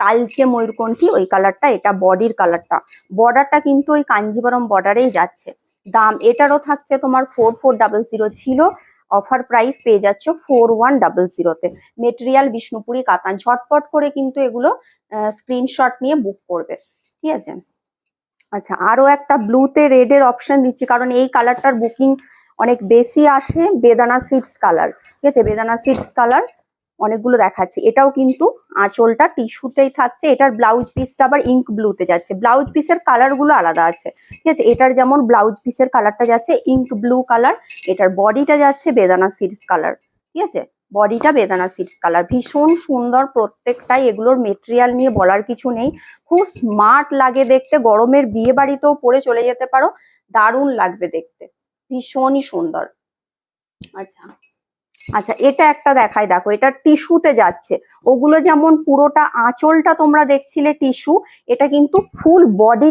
কালচে ময়ূরকণ্ঠী ওই কালারটা, এটা বডির কালারটা। বর্ডারটা কিন্তু ওই কাঞ্জিবরম বর্ডারেই যাচ্ছে। দাম এটারও থাকছে তোমার 4400 ছিল, অফার প্রাইস পেয়ে যাচ্ছ 4100-তে। মেটেরিয়াল বিষ্ণুপুরি কাতান। ঝটপট করে কিন্তু এগুলো স্ক্রিনশট নিয়ে বুক করবে, ঠিক আছে। আচ্ছা, আরো একটা ব্লুতে রেডের অপশন দিচ্ছি, কারণ এই কালারটার বুকিং অনেক বেশি আসে। বেদানা সিডস কালার, ঠিক আছে, বেদানা সিডস কালার অনেকগুলো দেখাচ্ছি। এটাও কিন্তু আঁচলটা টিস্যুতেই থাকছে। এটার ব্লাউজ পিসটা আবার ইঙ্ক ব্লুতে যাচ্ছে। ব্লাউজ পিসের কালার গুলো আলাদা আছে, ঠিক আছে। এটার যেমন ব্লাউজ পিসের কালারটা যাচ্ছে ইঙ্ক ব্লু কালার, এটার বডিটা যাচ্ছে বেদানা সিডস কালার, ঠিক আছে। বডিটা বেদানা সিডস কালার, ভীষণ সুন্দর প্রত্যেকটাই। এগুলোর মেটেরিয়াল নিয়ে বলার কিছু নেই, খুব স্মার্ট লাগে দেখতে। গরমের বিয়ে বাড়িতেও পরে চলে যেতে পারো, দারুণ লাগবে দেখতে, ভীষণই সুন্দর। আচ্ছা আচ্ছা, এটা একটা দেখাই, দেখো এটা টিস্যুতে যাচ্ছে। ওগুলো যেমন পুরোটা আঁচলটা তোমরা দেখছিলে টিস্যু, এটা কিন্তু ফুল বডি